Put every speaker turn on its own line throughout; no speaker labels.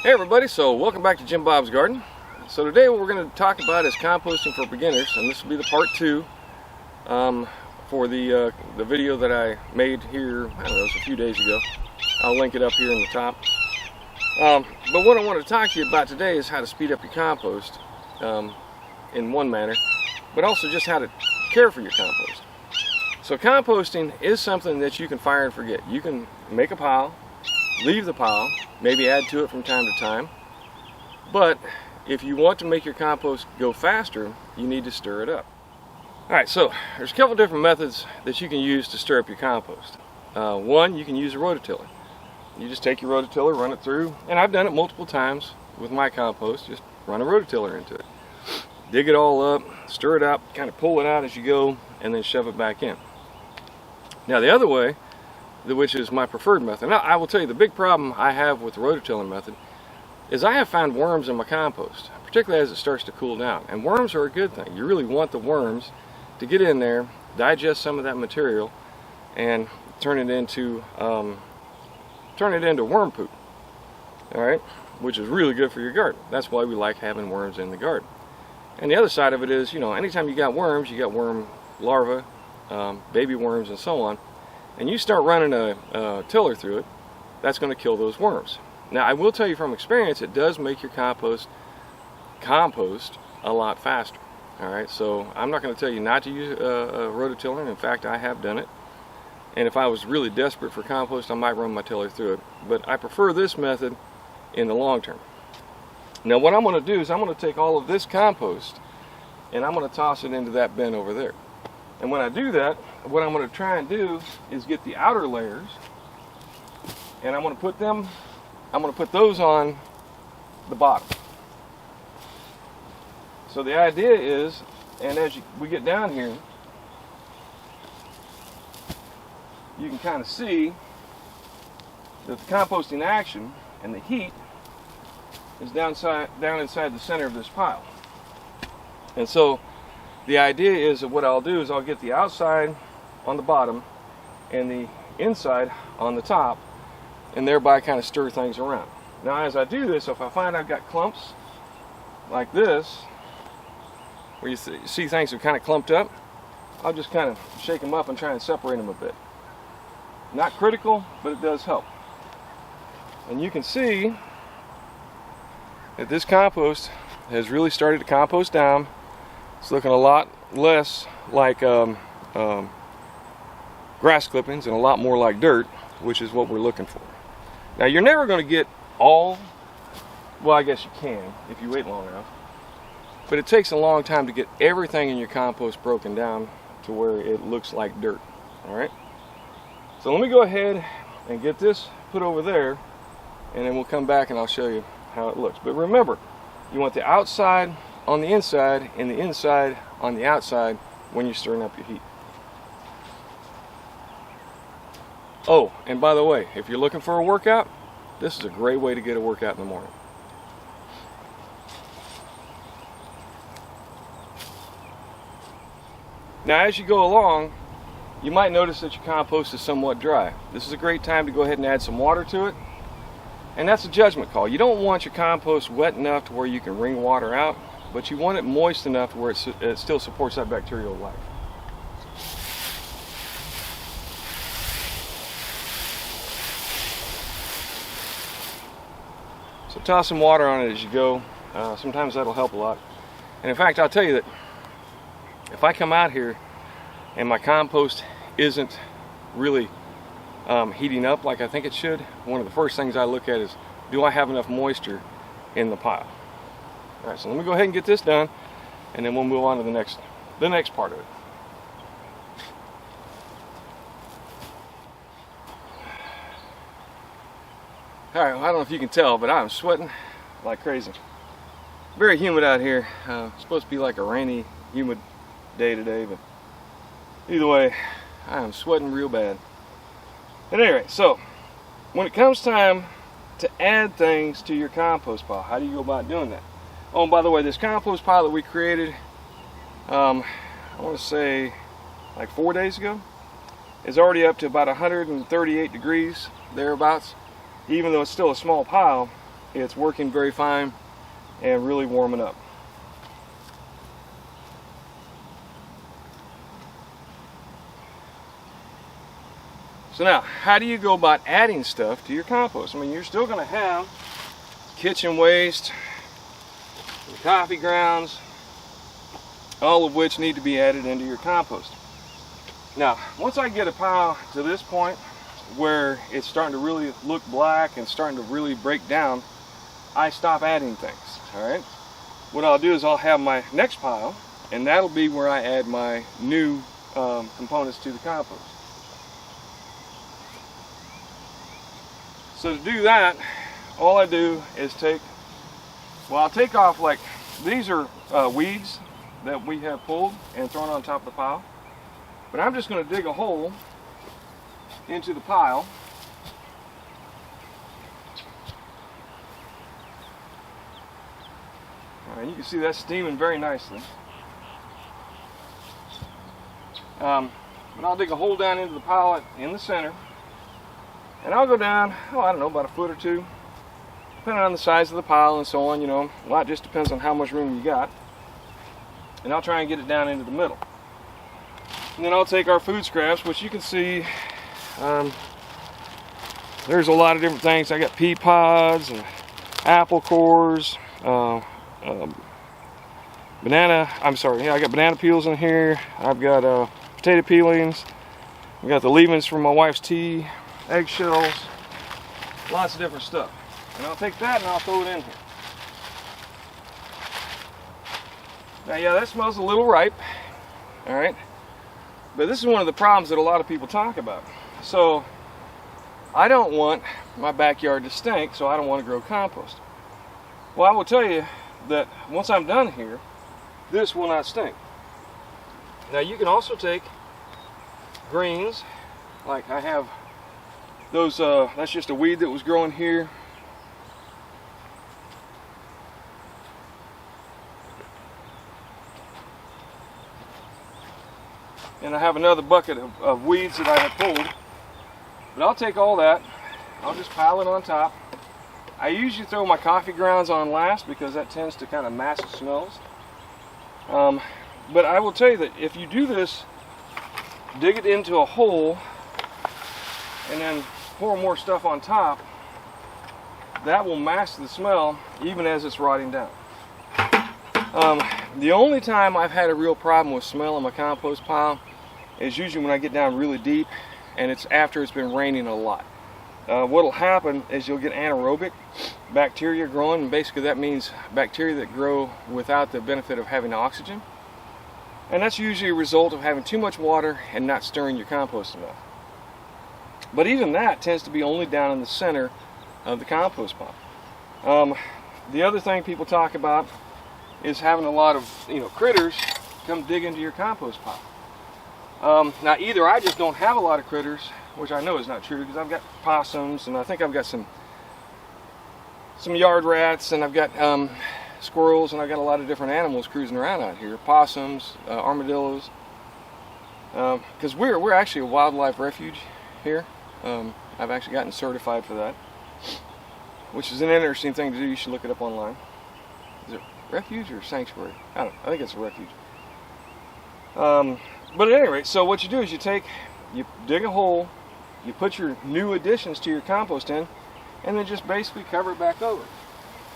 Hey everybody, so welcome back to Jim Bob's Garden. So today what we're going to talk about is composting for beginners, and this will be the part 2 for the video that I made here, I don't know, it was a few days ago. I'll link it up here in the top. But what I want to talk to you about today is how to speed up your compost in one manner, but also just how to care for your compost. So composting is something that you can fire and forget. You can make a pile, leave the pile, maybe add to it from time to time, but if you want to make your compost go faster, you need to stir it up. Alright, so there's a couple different methods that you can use to stir up your compost. One, you can use a rototiller. You just take your rototiller, run it through, and I've done it multiple times with my compost, just run a rototiller into it. Dig it all up, stir it up, kind of pull it out as you go, and then shove it back in. Now the other way, which is my preferred method. Now I will tell you the big problem I have with the rototiller method is I have found worms in my compost, particularly as it starts to cool down. And worms are a good thing. You really want the worms to get in there, digest some of that material, and turn it into worm poop. All right, which is really good for your garden. That's why we like having worms in the garden. And the other side of it is, you know, anytime you got worms, you got worm larvae, baby worms, and so on. And you start running a tiller through it, that's going to kill those worms. Now I will tell you from experience, it does make your compost a lot faster. Alright, so I'm not going to tell you not to use a rototiller. In fact, I have done it. And if I was really desperate for compost, I might run my tiller through it. But I prefer this method in the long term. Now what I'm going to do is I'm going to take all of this compost and I'm going to toss it into that bin over there. And when I do that, what I'm going to try and do is get the outer layers, and I'm going to put those on the bottom. So the idea is, and as we get down here, you can kind of see that the composting action and the heat is down inside the center of this pile. And so the idea is that what I'll do is I'll get the outside on the bottom and the inside on the top, and thereby kind of stir things around. Now as I do this, if I find I've got clumps like this, where you see things are kind of clumped up, I'll just kind of shake them up and try and separate them a bit. Not critical, but it does help. And you can see that this compost has really started to compost down. It's looking a lot less like grass clippings and a lot more like dirt, which is what we're looking for. Now you're never going to get all, well I guess you can if you wait long enough, but it takes a long time to get everything in your compost broken down to where it looks like dirt. Alright, so let me go ahead and get this put over there, and then we'll come back and I'll show you how it looks. But remember, you want the outside on the inside and the inside on the outside when you're stirring up your heat. Oh, and by the way, if you're looking for a workout, this is a great way to get a workout in the morning. Now as you go along, you might notice that your compost is somewhat dry. This is a great time to go ahead and add some water to it. And that's a judgment call. You don't want your compost wet enough to where you can wring water out, but you want it moist enough to where it still supports that bacterial life. So toss some water on it as you go. Sometimes that'll help a lot. And in fact, I'll tell you that if I come out here and my compost isn't really heating up like I think it should, one of the first things I look at is, do I have enough moisture in the pile? Alright, so let me go ahead and get this done, and then we'll move on to the next part of it. Alright, well, I don't know if you can tell, but I'm sweating like crazy. Very humid out here. It's supposed to be like a rainy, humid day today, but either way, I am sweating real bad. At any rate, so when it comes time to add things to your compost pile, how do you go about doing that? Oh, and by the way, this compost pile that we created, I want to say like 4 days ago, is already up to about 138 degrees, thereabouts. Even though it's still a small pile, it's working very fine and really warming up. So now, how do you go about adding stuff to your compost? I mean, you're still going to have kitchen waste, coffee grounds, all of which need to be added into your compost. Now, once I get a pile to this point where it's starting to really look black and starting to really break down, I stop adding things. All right. What I'll do is I'll have my next pile, and that'll be where I add my new components to the compost. So to do that, all I do is I'll take off, like, these are weeds that we have pulled and thrown on top of the pile. But I'm just going to dig a hole into the pile. And you can see that's steaming very nicely. But I'll dig a hole down into the pile in the center. And I'll go down, I don't know, about a foot or two, depending on the size of the pile and so on. You know, a lot just depends on how much room you got. And I'll try and get it down into the middle. And then I'll take our food scraps, which you can see, there's a lot of different things. I got pea pods and apple cores, I got banana peels in here. I've got potato peelings. I've got the leavings from my wife's tea, eggshells, lots of different stuff. And I'll take that and I'll throw it in here. Now, yeah, that smells a little ripe, all right? But this is one of the problems that a lot of people talk about. So, I don't want my backyard to stink, so I don't want to grow compost. Well, I will tell you that once I'm done here, this will not stink. Now, you can also take greens, like I have those, that's just a weed that was growing here. And I have another bucket of weeds that I have pulled. But I'll take all that, I'll just pile it on top. I usually throw my coffee grounds on last because that tends to kind of mask the smells. But I will tell you that if you do this, dig it into a hole and then pour more stuff on top, that will mask the smell even as it's rotting down. The only time I've had a real problem with smell in my compost pile is usually when I get down really deep and it's after it's been raining a lot. What'll happen is you'll get anaerobic bacteria growing, and basically that means bacteria that grow without the benefit of having oxygen. And that's usually a result of having too much water and not stirring your compost enough. But even that tends to be only down in the center of the compost pile. The other thing people talk about is having a lot of critters come dig into your compost pile. Now, either I just don't have a lot of critters, which I know is not true because I've got possums and I think I've got some yard rats, and I've got squirrels, and I've got a lot of different animals cruising around out here. Possums, armadillos. Because we're actually a wildlife refuge here. I've actually gotten certified for that, which is an interesting thing to do. You should look it up online. Is it refuge or sanctuary? I don't know. I think it's a refuge. But at any rate, so what you do is you dig a hole, you put your new additions to your compost in, and then just basically cover it back over.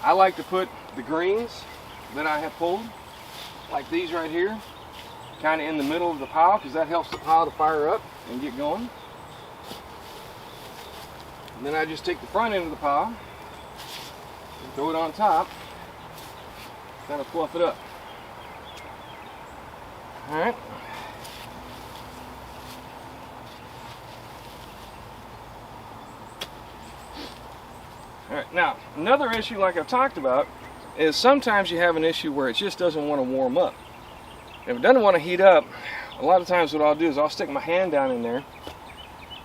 I like to put the greens that I have pulled, like these right here, kind of in the middle of the pile, because that helps the pile to fire up and get going. And then I just take the front end of the pile and throw it on top, kind of fluff it up. All right. Alright, now, another issue like I've talked about is sometimes you have an issue where it just doesn't want to warm up. If it doesn't want to heat up, a lot of times what I'll do is I'll stick my hand down in there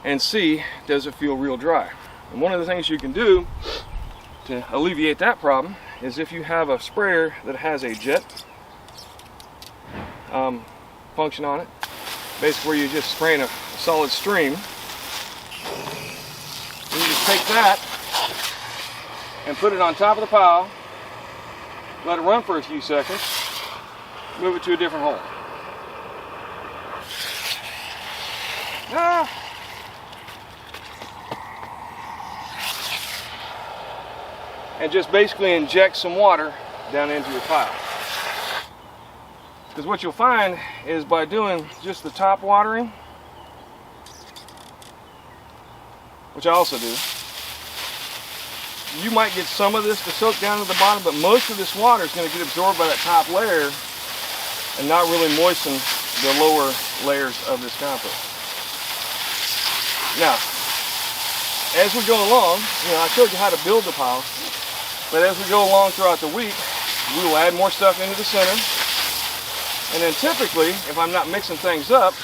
and see, does it feel real dry? And one of the things you can do to alleviate that problem is if you have a sprayer that has a jet function on it, basically where you're just spraying a solid stream, you just take that and put it on top of the pile. Let it run for a few seconds. Move it to a different hole. And just basically inject some water down into your pile. Because what you'll find is by doing just the top watering, which I also do, you might get some of this to soak down to the bottom, but most of this water is going to get absorbed by that top layer and not really moisten the lower layers of this compost. Now, as we go along, I showed you how to build the pile, but as we go along throughout the week, we will add more stuff into the center. And then typically, if I'm not mixing things up,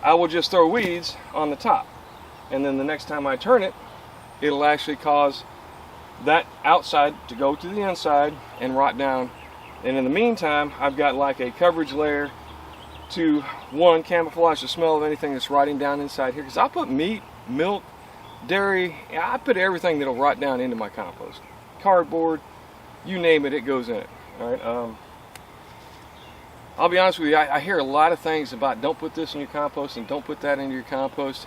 I will just throw weeds on the top. And then the next time I turn it, it'll actually cause that outside to go to the inside and rot down. And in the meantime, I've got like a coverage layer to, one, camouflage the smell of anything that's rotting down inside here. Because I'll put meat, milk, dairy, I put everything that'll rot down into my compost. Cardboard, you name it, it goes in it. All right. I'll be honest with you, I hear a lot of things about don't put this in your compost and don't put that into your compost.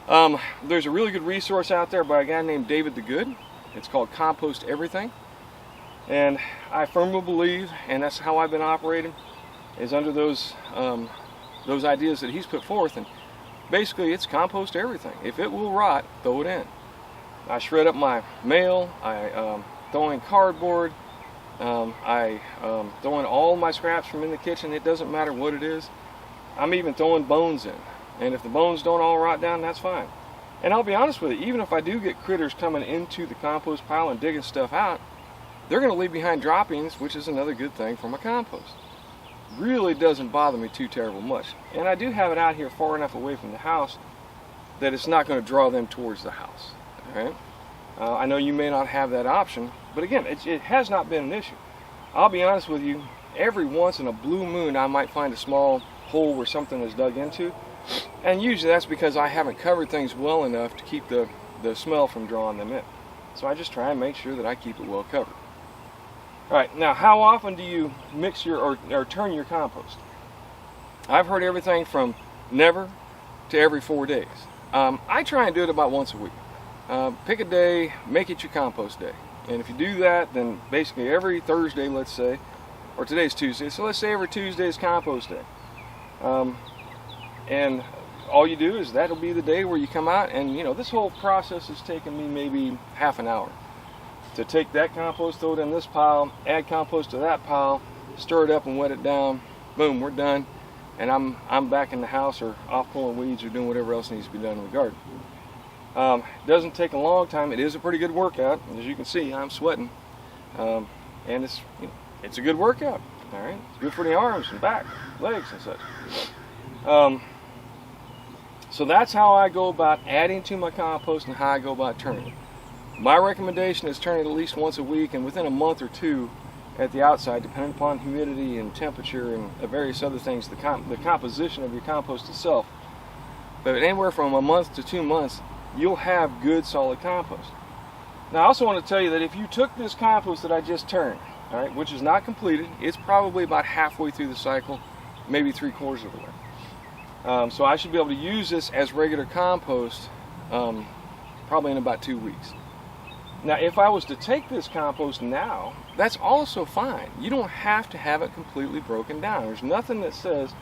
There's a really good resource out there by a guy named David the Good. It's called Compost Everything. And I firmly believe, and that's how I've been operating, is under those ideas that he's put forth. And basically, it's compost everything. If it will rot, throw it in. I shred up my mail. I throw in cardboard. I throw in all my scraps from in the kitchen. It doesn't matter what it is. I'm even throwing bones in. And if the bones don't all rot down, that's fine. And I'll be honest with you, even if I do get critters coming into the compost pile and digging stuff out, they're going to leave behind droppings, which is another good thing for my compost. Really doesn't bother me too terrible much. And I do have it out here far enough away from the house that it's not going to draw them towards the house. All right? I know you may not have that option, but again, it has not been an issue. I'll be honest with you, every once in a blue moon I might find a small hole where something is dug into, and usually that's because I haven't covered things well enough to keep the smell from drawing them in. So I just try and make sure that I keep it well covered. Alright, now how often do you mix your or turn your compost? I've heard everything from never to every 4 days. I try and do it about once a week. Pick a day, make it your compost day. And if you do that, then basically every Thursday, let's say, or today's Tuesday, so let's say every Tuesday is compost day. And all you do is that'll be the day where you come out, and this whole process has taken me maybe half an hour. To take that compost, throw it in this pile, add compost to that pile, stir it up and wet it down, boom, we're done. And I'm back in the house or off pulling weeds or doing whatever else needs to be done in the garden. It doesn't take a long time. It is a pretty good workout. As you can see, I'm sweating. And it's a good workout. All right, it's good for the arms and back, legs and such. So that's how I go about adding to my compost and how I go about turning it. My recommendation is turn it at least once a week and within a month or two at the outside, depending upon humidity and temperature and various other things, the composition of your compost itself. But anywhere from a month to 2 months, you'll have good solid compost. Now I also want to tell you that if you took this compost that I just turned, all right, which is not completed, it's probably about halfway through the cycle, maybe 3/4 of the way. So I should be able to use this as regular compost probably in about 2 weeks. Now if I was to take this compost now, that's also fine. You don't have to have it completely broken down. There's nothing that says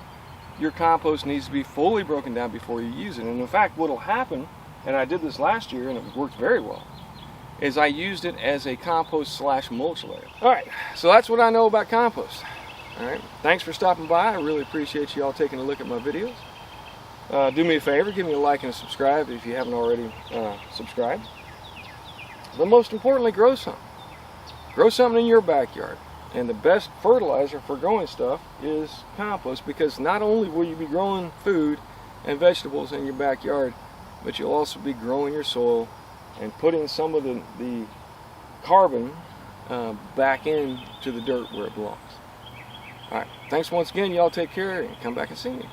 your compost needs to be fully broken down before you use it. And in fact, what will happen, and I did this last year and it worked very well, is I used it as a compost / mulch layer. Alright, so that's what I know about compost. Alright, thanks for stopping by. I really appreciate you all taking a look at my videos. Do me a favor, give me a like and a subscribe if you haven't already subscribed. But most importantly, grow something. Grow something in your backyard. And the best fertilizer for growing stuff is compost, because not only will you be growing food and vegetables in your backyard, but you'll also be growing your soil and putting some of the carbon back into the dirt where it belongs. Alright, thanks once again. Y'all take care and come back and see me.